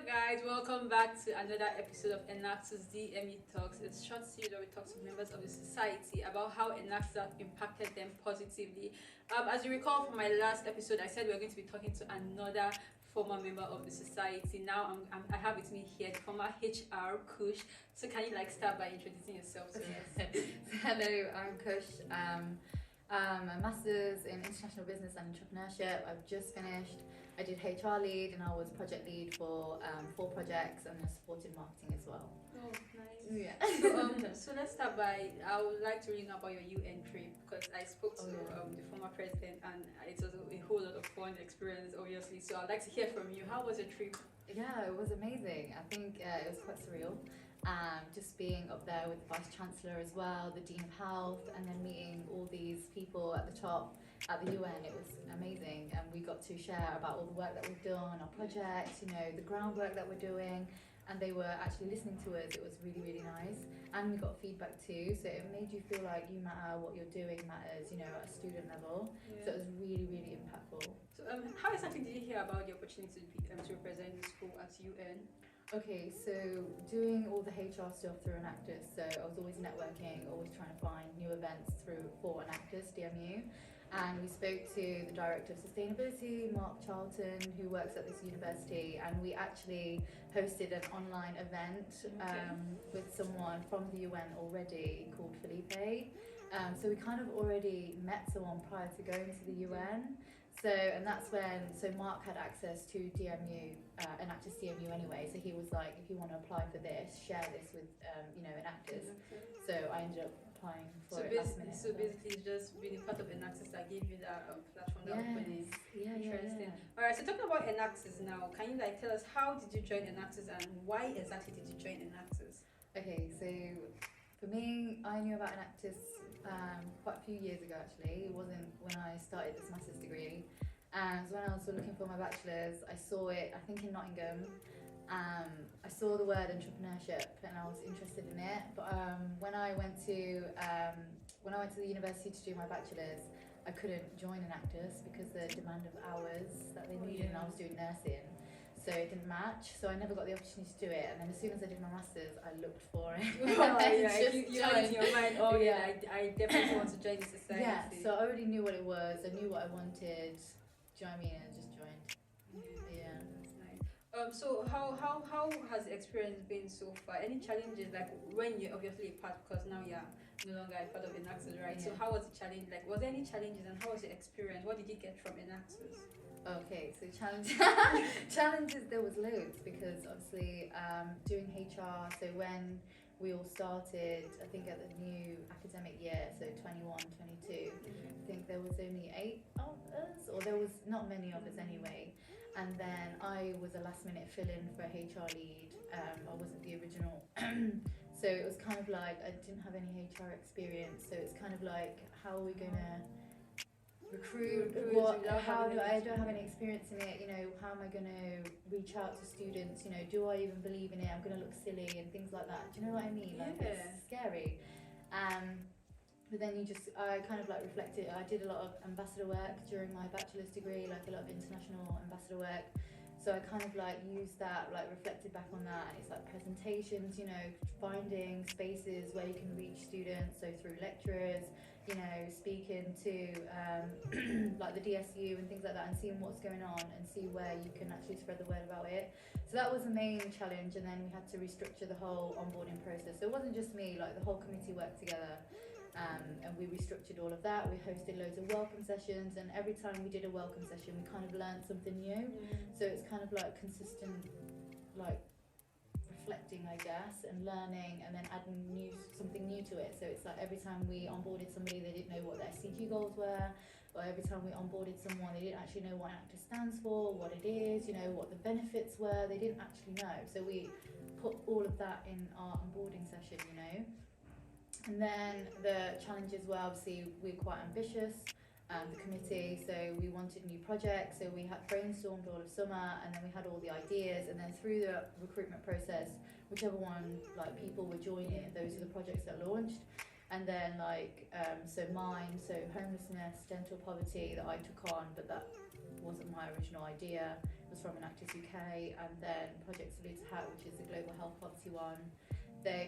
guys, welcome back to another episode of Enactus DMU Talks. It's short series where we talk to members of the society about how Enactus have impacted them positively. As you recall from my last episode, I said we were going to be talking to another former member of the society. Now I have with me here the former HR Kush. So can you start by introducing yourself to us? Hello, I'm Kush. A master's in international business and entrepreneurship. I've just finished. I did HR lead and I was project lead for 4 projects and I supported marketing as well. Oh, nice. Yeah. So let's start by, I would like to know about your UN trip because I spoke to the former president and it was a whole lot of fun experience, obviously. So I'd like to hear from you. How was your trip? Yeah, it was amazing. I think it was quite surreal. Just being up there with the Vice Chancellor as well, the Dean of Health, and then meeting all these people at the top at the UN. It was amazing, and we got to share about all the work that we've done, our projects, the groundwork that we're doing, and they were actually listening to us. It was really, really nice, and we got feedback too, so it made you feel like you matter, what you're doing matters, at a student level. Yeah. So it was really, really impactful. So how exactly did you hear about the opportunity to represent the school at UN? Okay, so doing all the HR stuff through Enactus, so I was always networking, always trying to find new events for Enactus DMU, and we spoke to the Director of Sustainability, Mark Charlton, who works at this university, and we actually hosted an online event with someone from the UN already called Felipe. So we kind of already met someone prior to going to the UN. And that's when, Mark had access to DMU, Enactus DMU anyway, so he was like, if you want to apply for this, share this with, Enactus. So I ended up applying for it last minute. So basically just being part of Enactus that gave you that platform, that opening. Yeah, Interesting. Yeah. Alright, so talking about Enactus now, can you tell us how did you join Enactus and why exactly did you join Enactus? Okay, so for me, I knew about Enactus quite a few years ago actually. It wasn't when I started this master's degree. So when I was looking for my bachelor's, I saw it, I think in Nottingham. I saw the word entrepreneurship and I was interested in it. But when I went to the university to do my bachelor's, I couldn't join Enactus because the demand of hours that they needed, and I was doing nursing. So it didn't match, so I never got the opportunity to do it. And then as soon as I did my master's, I looked for it. You had in your mind, I definitely want to join the society. Yeah, so I already knew what it was, I knew what I wanted. Do you know what I mean? And I just joined. Yeah. That's nice. So how has the experience been so far? Any challenges, when you're obviously a part, because now you're no longer a part of Enactus, right? Yeah. So how was the challenge? Was there any challenges and how was the experience? What did you get from Enactus? Okay, so challenges, there was loads because obviously doing HR, so when we all started, I think at the new academic year, so 21, 22, I think there was only 8 of us, or there was not many of us anyway, and then I was a last minute fill-in for HR lead. I wasn't the original, so it was kind of like I didn't have any HR experience, so it's kind of like, how are we going to recruit, I don't have any experience in it, how am I going to reach out to students, do I even believe in it, I'm going to look silly and things like that, do you know what I mean? It's scary. But then I kind of reflected, I did a lot of ambassador work during my bachelor's degree, a lot of international ambassador work, so I kind of used that, reflected back on that, and it's presentations, finding spaces where you can reach students, so through lecturers, speaking to the DSU and things like that, and seeing what's going on and see where you can actually spread the word about it. So that was the main challenge, and then we had to restructure the whole onboarding process. So it wasn't just me, the whole committee worked together, and we restructured all of that. We hosted loads of welcome sessions, and every time we did a welcome session we kind of learned something new. So it's kind of consistent reflecting, I guess, and learning, and then adding something new to it. So it's every time we onboarded somebody, they didn't know what their SDG goals were, or every time we onboarded someone, they didn't actually know what Enactus stands for, what it is, what the benefits were, they didn't actually know. So we put all of that in our onboarding session, And then the challenges were, obviously, we're quite ambitious, the committee, so we wanted new projects, so we had brainstormed all of summer, and then we had all the ideas, and then through the recruitment process, whichever one people were joining, those are the projects that launched. And then homelessness, dental poverty that I took on, but that wasn't my original idea. It was from Enactus UK, and then Project Salute Hat, which is the global health poverty one.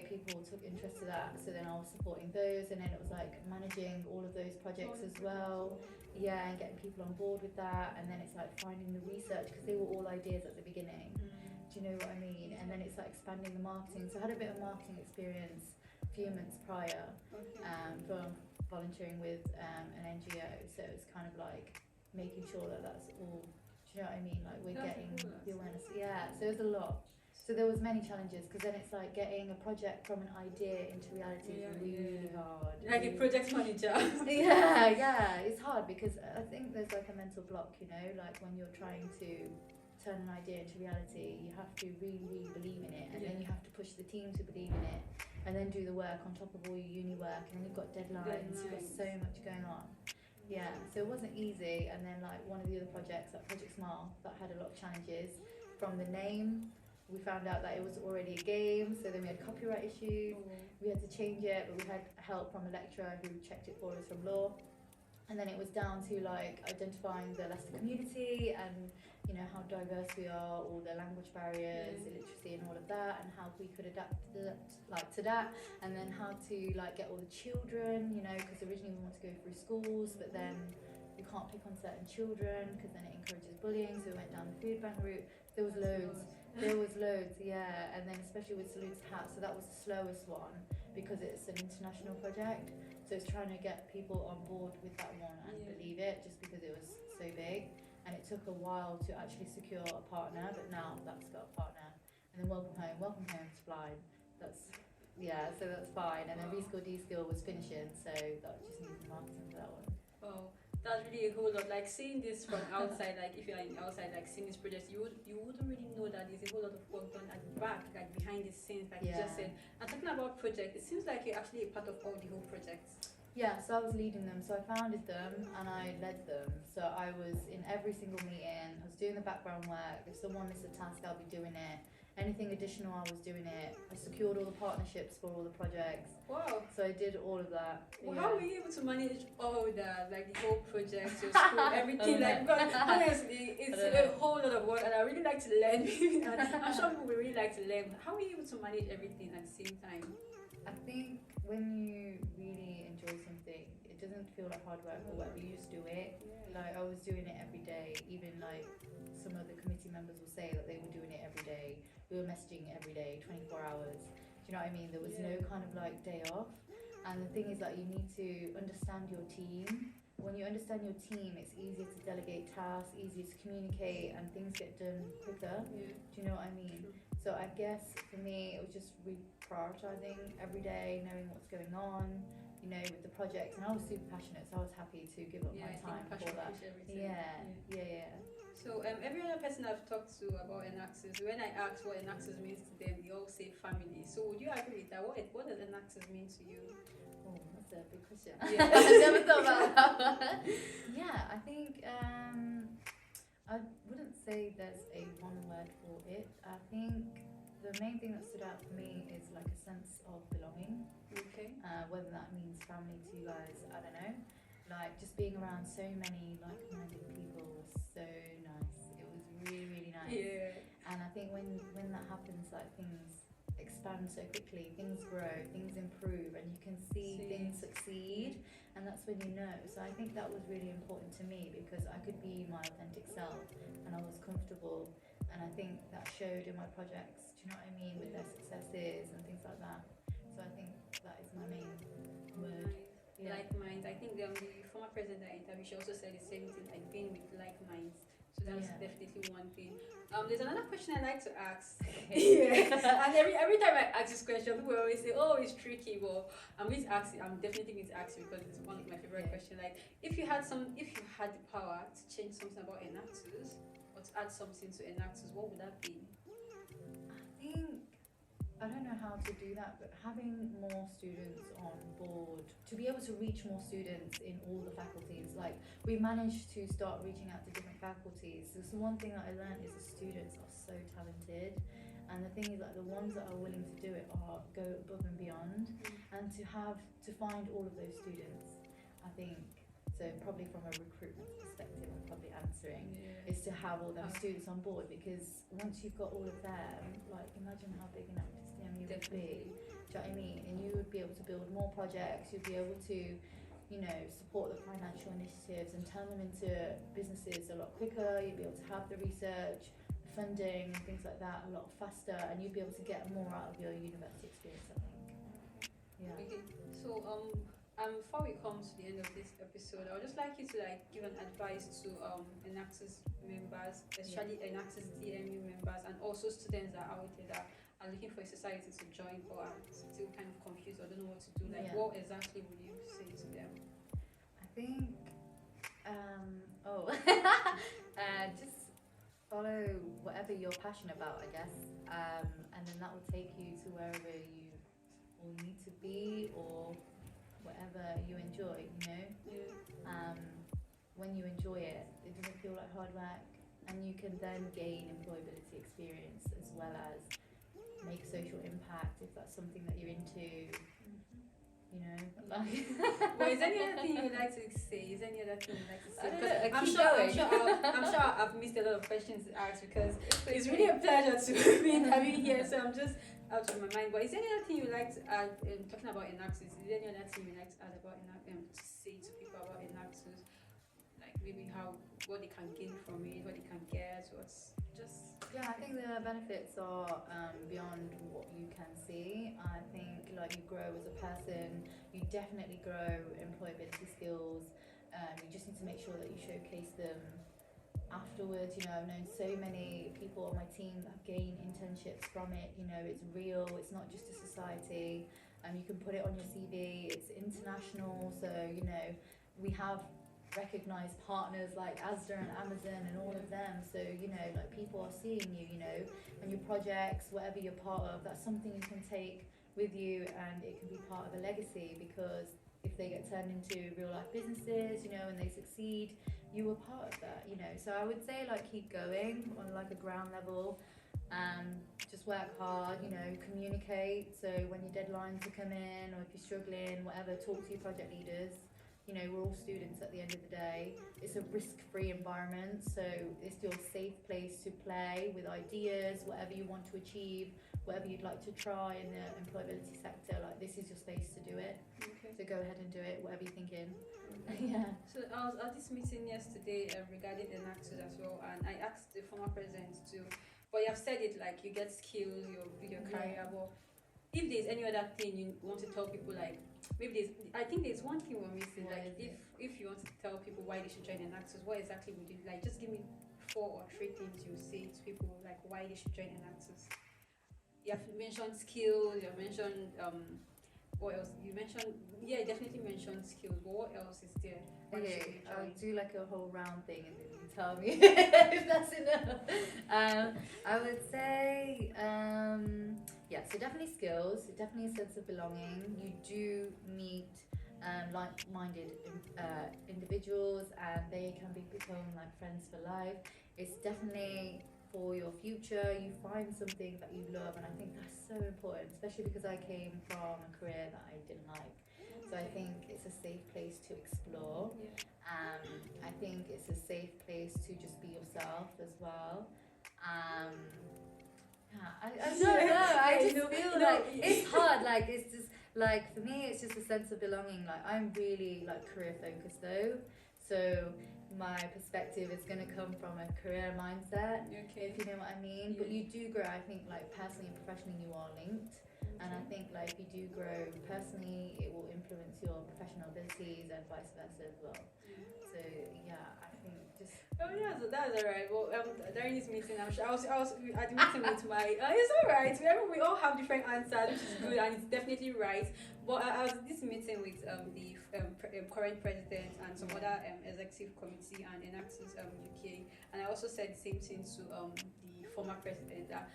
People took interest to that, so then I was supporting those, and then it was like managing all of those projects as well. Yeah, and getting people on board with that, and then it's like finding the research, because they were all ideas at the beginning. Do you know what I mean? And then it's like expanding the marketing. So I had a bit of marketing experience a few months prior from volunteering with an NGO. So it's kind of like making sure that that's all. Do you know what I mean? Like we're getting the awareness. Yeah. So there's a lot. So there was many challenges, because then it's like getting a project from an idea into reality is really hard. Like a project manager. yeah, it's hard, because I think there's like a mental block, you know, like when you're trying to turn an idea into reality, you have to really, really believe in it, and then you have to push the team to believe in it, and then do the work on top of all your uni work, and then you've got deadlines, you've got so much going on. Yeah, so it wasn't easy. And then like one of the other projects, like Project Smile, that had a lot of challenges from the name. We found out that it was already a game, so then we had copyright issues. We had to change it, but we had help from a lecturer who checked it for us from law. And then it was down to like identifying the Leicester community, and you know how diverse we are, all the language barriers, illiteracy and all of that, and how we could adapt to that, and then how to like get all the children, you know, because originally we wanted to go through schools, but then you can't pick on certain children because then it encourages bullying, so we went down the food bank route. There was loads, yeah. And then especially with Salute Hat, so that was the slowest one because it's an international project. So it's trying to get people on board with that one and believe it, just because it was so big. And it took a while to actually secure a partner, but now that's got a partner. And then Welcome Home's flying. So that's fine. And then Reskill D-Skill was finishing, so that just needs marketing for that one. Wow. That's really a whole lot. Like seeing this from outside, like if you're outside, like seeing this project, you wouldn't really know that there's a whole lot of work done at the back, like behind the scenes, like you just said. And talking about project, it seems like you're actually a part of all the whole projects. Yeah, so I was leading them. So I founded them and I led them. So I was in every single meeting. I was doing the background work. If someone missed a task, I'll be doing it. Anything additional, I was doing it. I secured all the partnerships for all the projects. Wow. So I did all of that. Well, how were you able to manage all that, like the whole project, your school, everything? Like, because honestly, it's a whole lot of work, and I really like to learn. And I'm sure people will really like to learn. How were you able to manage everything at the same time? I think when you really enjoy something, it doesn't feel like hard work or whatever. You just do it. Like I was doing it every day. Even like some of the committee members will say that they were doing it every day. We were messaging every day, 24 hours. Do you know what I mean? There was no kind of like day off. And the thing is that you need to understand your team. When you understand your team, it's easier to delegate tasks, easier to communicate, and things get done quicker. Do you know what I mean? So I guess for me, it was just reprioritizing every day, knowing what's going on, you know, with the project. And I was super passionate, so I was happy to give up my time for that. Yeah. So every other person I've talked to about Enactus, when I ask what Enactus means to them, they all say family. So would you agree with that? What does Enactus mean to you? Oh, that's a big question. I never thought about that. Yeah, I think I wouldn't say there's a one word for it. I think the main thing that stood out for me is like a sense of belonging. Okay. Whether that means family to you guys, I don't know. Like just being around so many like-minded people was so nice. It was really, really nice. Yeah. And I think when that happens, like things expand so quickly, things grow, things improve, and you can see things succeed, and that's when you know. So I think that was really important to me, because I could be my authentic self and I was comfortable, and I think that showed in my projects. Do you know what I mean? With their successes and things like that. So I think that is my main word. Like minds. I think the former president I interviewed, she also said the same thing, like being with like minds. So that's definitely one thing. There's another question I like to ask. And every time I ask this question, people always say, "Oh, it's tricky." But I'm definitely going to ask you because it's one of my favorite questions. Like, if you had the power to change something about Enactus or to add something to Enactus, what would that be? I don't know how to do that, but having more students on board, to be able to reach more students in all the faculties, like we managed to start reaching out to different faculties. So one thing that I learned is the students are so talented, and the thing is like the ones that are willing to do it go above and beyond, and to find all of those students, I think So probably from a recruitment perspective, I'm probably answering, Yeah. is to have all them Okay. students on board, because once you've got all of them, like imagine how big an Enactus DMU would be. Do you know what I mean? And you would be able to build more projects. You'd be able to, you know, support the financial initiatives and turn them into businesses a lot quicker. You'd be able to have the research, the funding, and things like that a lot faster, and you'd be able to get more out of your university experience, I think. Yeah. Okay. So before we come to the end of this episode, I would just like you to like give an advice to Enactus members, especially Enactus DMU members, and also students that are out there that are looking for a society to join or are still kind of confused or don't know what to do. Like, what exactly would you say to them? I think, just follow whatever you're passionate about, I guess, and then that will take you to wherever you will need to be, or whatever you enjoy, you know. When you enjoy it, it doesn't feel like hard work, and you can then gain employability experience as well as make social impact if that's something that you're into, you know. Like Well, is there any other thing you would like to say? Is there any other thing you'd like to say? I don't know, I'm sure I've missed a lot of questions to ask, because it's really a pleasure to be having here. So I'm just out of my mind. But is there any other thing you'd like to add? Talking about Enactus, is there any other thing you'd like to add about Enactus? To say to people about Enactus, like maybe what they can gain from it, what they can get, what's just. Yeah, I think the benefits are beyond what you can see. I think like you grow as a person, you definitely grow employability skills. You just need to make sure that you showcase them afterwards. You know, I've known so many people on my team that have gained internships from it. You know, it's real, it's not just a society. You can put it on your CV, it's international. So, you know, we have recognised partners like Asda and Amazon and all of them, so you know, like people are seeing you, you know, and your projects, whatever you're part of, that's something you can take with you, and it can be part of a legacy, because if they get turned into real life businesses, you know, and they succeed, you were part of that, you know. So I would say like keep going on like a ground level, just work hard, you know, communicate. So when your deadlines are coming, or if you're struggling, whatever, talk to your project leaders. You know, we're all students at the end of the day. It's a risk-free environment, so it's your safe place to play with ideas, whatever you want to achieve, whatever you'd like to try in the employability sector. Like, this is your space to do it. Okay. So go ahead and do it, whatever you're thinking. Yeah. So I was at this meeting yesterday regarding Enactus as well, and I asked the former president to, but you have said it, like you get skills, your career, but if there's any other thing you want to tell people, like maybe I think there's one thing we're missing. Like if you want to tell people why they should join Enactus, what exactly would you like? Just give me 4 or 3 things you say to people, like why they should join Enactus. You have mentioned skills. You have mentioned what else? You mentioned you definitely mentioned skills. But what else is there? Okay, I'll do like a whole round thing and then you tell me if that's enough. I would say, so definitely skills, definitely a sense of belonging. You do meet like-minded individuals, and they can become like friends for life. It's definitely for your future. You find something that you love, and I think that's so important, especially because I came from a career that I didn't like. So I think it's a safe place to explore. I think it's a safe place to just be yourself as well. I don't know. I just feel like it's hard. Like it's just like for me, it's just a sense of belonging. Like I'm really like career focused though, so my perspective is going to come from a career mindset. If you know what I mean. But you do grow. I think like personally and professionally, you are linked. And I think like if you do grow personally, it will influence your professional abilities and vice versa as well. So yeah, I think just. Oh yeah, so that's alright. Well, during this meeting, I'm sure I was at the meeting with my. It's alright. We all have different answers, which is good, and it's definitely right. But I was at this meeting with the current president and some other executive committee and Enactus UK, and I also said the same thing to the former president that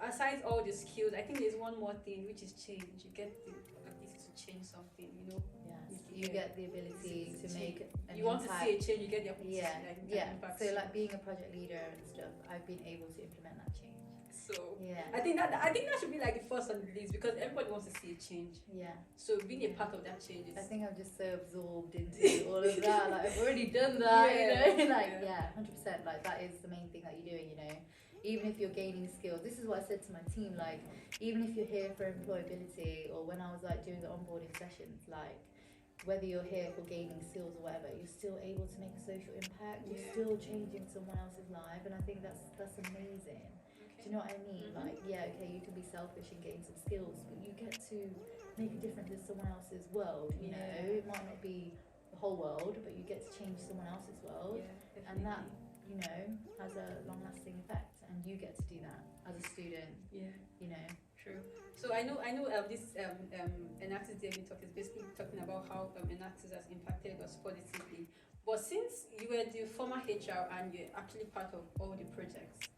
aside all the skills, I think there's one more thing, which is change. You get the ability to change something, you know. Yes, you get the ability to make an You want to impact. see a change, you get the opportunity Yeah, to like make yeah. an impact. So like being a project leader and stuff, I've been able to implement that change. So Yeah, I think that should be like the first on the list because everybody wants to see a change. yeah. So being a part of that change is I think I'm just so absorbed into all of that. Like I've already done that, you know. Like 100%. Like that is the main thing that you're doing, you know. Even if you're gaining skills, this is what I said to my team. Like even if you're here for employability, or when I was like doing the onboarding sessions, like whether you're here for gaining skills or whatever, you're still able to make a social impact. You're still changing someone else's life, and I think that's amazing. Do you know what I mean? Mm-hmm. Like, yeah, okay, you can be selfish and gain some skills, but you get to make a difference in someone else's world, you know? It might not be the whole world, but you get to change someone else's world. And that, you know, has a long-lasting effect, and you get to do that as a student, you know? True. So I know this Enactus DMU Talk is basically talking about how Enactus has impacted us positively. But since you were the former HR and you're actually part of all the projects,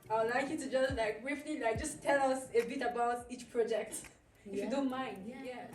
I would like you to just like briefly like just tell us a bit about each project, if you don't mind. Yes.